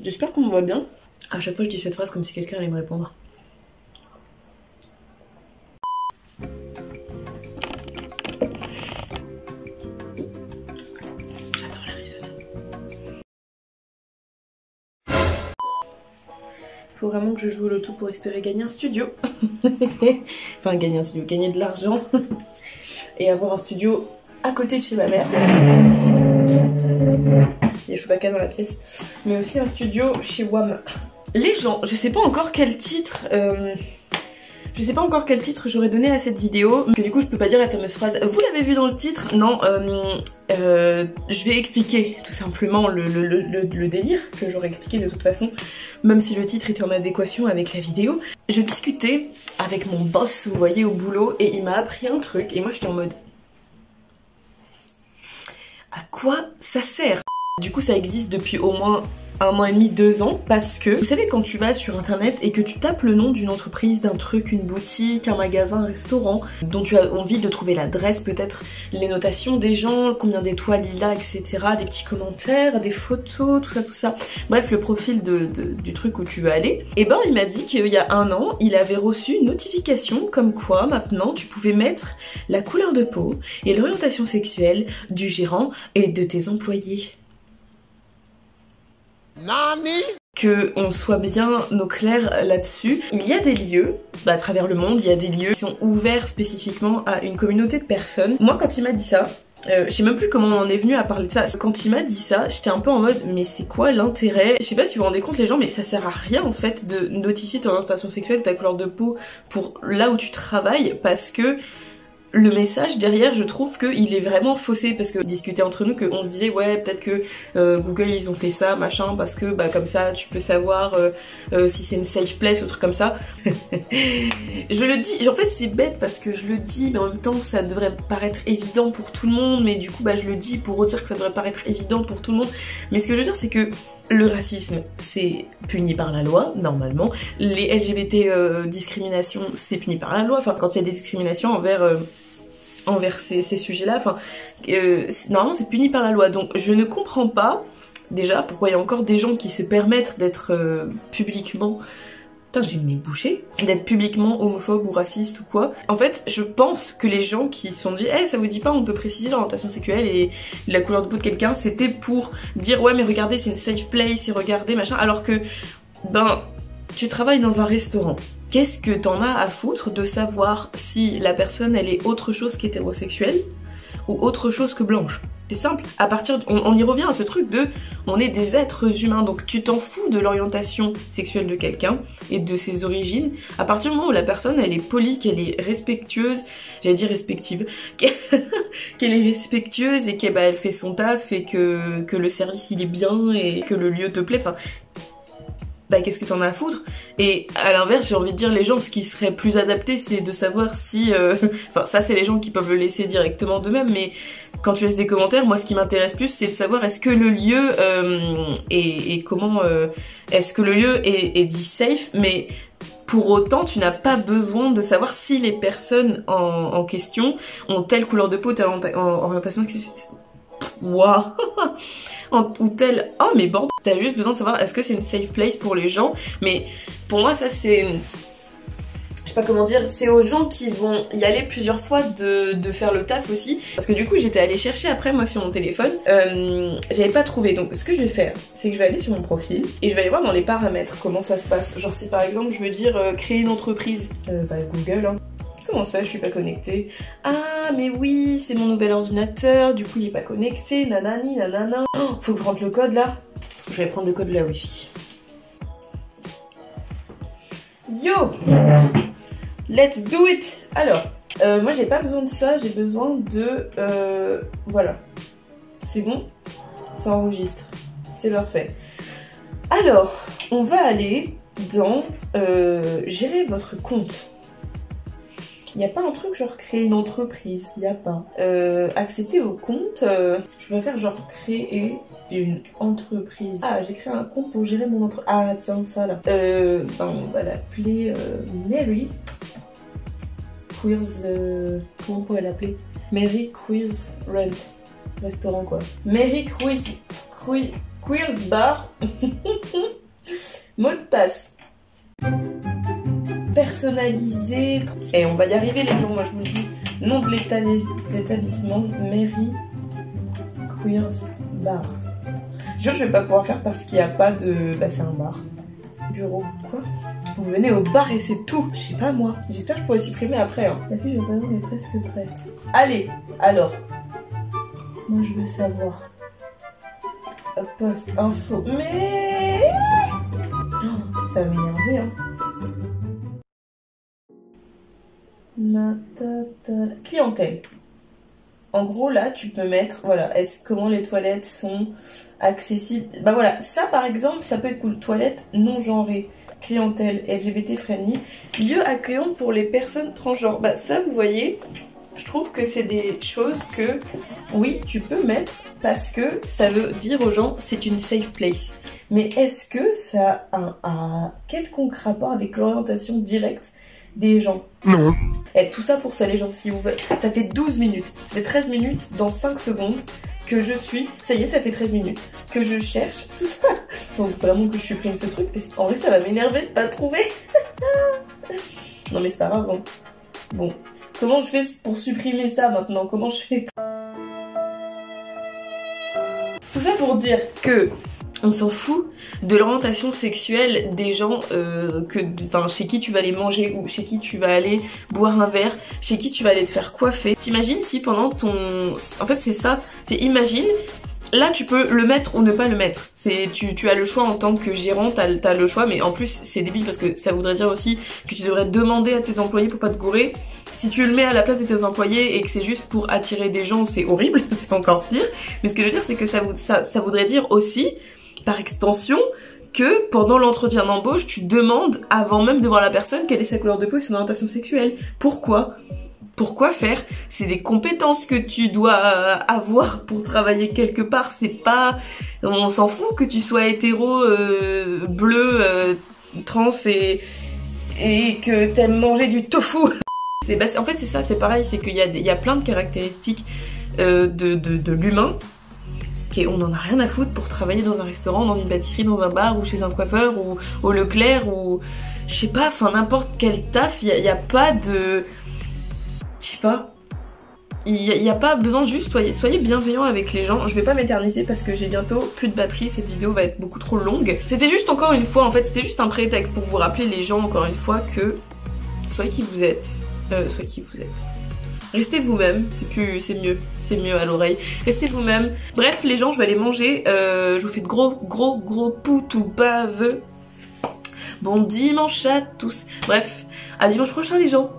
J'espère qu'on me voit bien. À chaque fois je dis cette phrase comme si quelqu'un allait me répondre. J'adore la résonance. Faut vraiment que je joue au loto pour espérer gagner un studio. Enfin gagner un studio, gagner de l'argent. Et avoir un studio à côté de chez ma mère. Il y a Chewbacca dans la pièce. Mais aussi un studio chez WAM. Les gens, je sais pas encore quel titre j'aurais donné à cette vidéo, que du coup je peux pas dire la fameuse phrase vous l'avez vu dans le titre. Non, je vais expliquer tout simplement le délire que j'aurais expliqué de toute façon, même si le titre était en adéquation avec la vidéo. Je discutais avec mon boss, vous voyez, au boulot, et il m'a appris un truc et moi j'étais en mode à quoi ça sert? Du coup ça existe depuis au moins 1 an et demi, 2 ans, parce que vous savez quand tu vas sur internet et que tu tapes le nom d'une entreprise, d'un truc, une boutique, un magasin, un restaurant, dont tu as envie de trouver l'adresse, peut-être les notations des gens, combien d'étoiles il a, etc., des petits commentaires, des photos, tout ça, bref le profil du truc où tu veux aller, et ben il m'a dit qu'il y a 1 an il avait reçu une notification comme quoi maintenant tu pouvais mettre la couleur de peau et l'orientation sexuelle du gérant et de tes employés. Nani? Que on soit bien au clair là-dessus. Il y a des lieux, à travers le monde, il y a des lieux qui sont ouverts spécifiquement à une communauté de personnes. Moi quand il m'a dit ça, je sais même plus comment on en est venu à parler de ça. Quand il m'a dit ça, j'étais un peu en mode mais c'est quoi l'intérêt? Je sais pas si vous vous rendez compte les gens, mais ça sert à rien en fait de notifier ton orientation sexuelle, ta couleur de peau pour là où tu travailles, parce que le message derrière, je trouve qu'il est vraiment faussé, parce que discuter entre nous, qu'on se disait ouais peut-être que Google ils ont fait ça machin parce que bah comme ça tu peux savoir si c'est une safe place ou truc comme ça. Je le dis, en fait c'est bête parce que je le dis mais en même temps ça devrait paraître évident pour tout le monde, mais du coup bah je le dis pour redire que ça devrait paraître évident pour tout le monde. Mais ce que je veux dire c'est que le racisme c'est puni par la loi normalement, les LGBT discrimination c'est puni par la loi, enfin quand il y a des discriminations envers ces sujets-là, enfin, normalement c'est puni par la loi. Donc je ne comprends pas, déjà, pourquoi il y a encore des gens qui se permettent d'être publiquement... Putain, j'ai le nez bouché. D'être publiquement homophobe ou raciste ou quoi. En fait, je pense que les gens qui se sont dit hey, ça vous dit pas, on peut préciser l'orientation sexuelle et la couleur de peau de quelqu'un, c'était pour dire ouais mais regardez c'est une safe place et regardez machin, alors que, ben, tu travailles dans un restaurant. Qu'est-ce que t'en as à foutre de savoir si la personne elle est autre chose qu'hétérosexuelle ou autre chose que blanche? C'est simple, à partir on y revient à ce truc de on est des êtres humains, donc tu t'en fous de l'orientation sexuelle de quelqu'un et de ses origines à partir du moment où la personne elle est polie, qu'elle est respectueuse, j'allais dire respective, qu'elle est respectueuse et qu'elle bah, elle fait son taf et que le service il est bien et que le lieu te plaît, enfin bah qu'est-ce que t'en as à foutre? Et à l'inverse, j'ai envie de dire, les gens, ce qui serait plus adapté, c'est de savoir si... Enfin, ça, c'est les gens qui peuvent le laisser directement d'eux-mêmes, mais quand tu laisses des commentaires, moi, ce qui m'intéresse plus, c'est de savoir est-ce que le lieu et comment... est-ce que le lieu est dit safe, mais... Pour autant, tu n'as pas besoin de savoir si les personnes en question ont telle couleur de peau, telle orientation... Waouh. Ou tel oh mais bon, t'as juste besoin de savoir est-ce que c'est une safe place pour les gens. Mais pour moi ça c'est, je sais pas comment dire, c'est aux gens qui vont y aller plusieurs fois de faire le taf aussi, parce que du coup j'étais allée chercher après moi sur mon téléphone, j'avais pas trouvé. Donc ce que je vais faire c'est que je vais aller sur mon profil et je vais aller voir dans les paramètres comment ça se passe, genre si par exemple je veux dire créer une entreprise, bah Google hein. Comment ça, je suis pas connectée? Ah, mais oui, c'est mon nouvel ordinateur, du coup il est pas connecté, nanani, nanana. Oh, faut que je rentre le code là. Je vais prendre le code de la Wi-Fi. Yo! Let's do it! Alors, moi j'ai pas besoin de ça, j'ai besoin de... voilà. C'est bon? Ça enregistre. C'est parfait. Alors, on va aller dans gérer votre compte. Il n'y a pas un truc genre créer une entreprise, il n'y a pas. Accéder au compte, je vais faire genre créer une entreprise. Ah, j'ai créé un compte pour gérer mon entreprise. Ah tiens, ça là. Ben, on va l'appeler Mary. Queers... comment on pourrait l'appeler? Mary Queers Rent. Restaurant quoi. Mary Queers Bar. Mot de passe. Personnalisé. Et on va y arriver les gens, moi je vous le dis. Nom de l'établissement. Mary Queers Bar. Je vais pas pouvoir faire parce qu'il n'y a pas de... Bah c'est un bar. Bureau, quoi? Vous venez au bar et c'est tout. Je sais pas moi. J'espère que je pourrai supprimer après. Hein. La fiche de salon est presque prête. Allez, alors. Moi je veux savoir. Poste, info. Mais... Oh, ça va m'énerver, hein. Clientèle. En gros, là, tu peux mettre, voilà, comment les toilettes sont accessibles. Bah voilà, ça par exemple, ça peut être cool. Toilettes non genrées, clientèle LGBT friendly, lieu accueillant pour les personnes transgenres. Bah ça, vous voyez, je trouve que c'est des choses que, oui, tu peux mettre parce que ça veut dire aux gens, c'est une safe place. Mais est-ce que ça a un quelconque rapport avec l'orientation directe des gens? Non. Et tout ça pour ça les gens, si vous voulez. Ça fait 12 minutes, ça fait 13 minutes dans 5 secondes que je suis... Ça y est, ça fait 13 minutes que je cherche tout ça. Donc vraiment que je supprime ce truc, parce qu'en vrai ça va m'énerver de pas trouver. Non mais c'est pas grave. Bon, comment je fais pour supprimer ça maintenant? Comment je fais? Tout ça pour dire que... On s'en fout de l'orientation sexuelle des gens chez qui tu vas aller manger ou chez qui tu vas aller boire un verre, chez qui tu vas aller te faire coiffer. T'imagines si pendant ton... En fait c'est ça, c'est imagine, là tu peux le mettre ou ne pas le mettre. Tu as le choix en tant que gérant, t'as le choix, mais en plus c'est débile parce que ça voudrait dire aussi que tu devrais demander à tes employés pour pas te gourer. Si tu le mets à la place de tes employés et que c'est juste pour attirer des gens, c'est horrible, c'est encore pire. Mais ce que je veux dire c'est que ça voudrait dire aussi... par extension, que pendant l'entretien d'embauche, tu demandes, avant même de voir la personne, quelle est sa couleur de peau et son orientation sexuelle. Pourquoi? Pourquoi faire? C'est des compétences que tu dois avoir pour travailler quelque part. C'est pas... On s'en fout que tu sois hétéro, bleu, trans et que t'aimes manger du tofu. En fait, c'est ça, c'est pareil, c'est qu'il y a plein de caractéristiques de l'humain. On en a rien à foutre pour travailler dans un restaurant, dans une pâtisserie, dans un bar ou chez un coiffeur ou au Leclerc ou je sais pas, enfin n'importe quel taf, il y a pas de... Je sais pas. Il y a pas besoin, juste soyez bienveillants avec les gens. Je vais pas m'éterniser parce que j'ai bientôt plus de batterie, cette vidéo va être beaucoup trop longue. C'était juste encore une fois, en fait, c'était juste un prétexte pour vous rappeler les gens encore une fois que soyez qui vous êtes. Soyez qui vous êtes. Restez vous-même, c'est mieux à l'oreille. Restez vous-même. Bref, les gens, je vais aller manger. Je vous fais de gros poutou baveux. Bon dimanche à tous. Bref, à dimanche prochain les gens.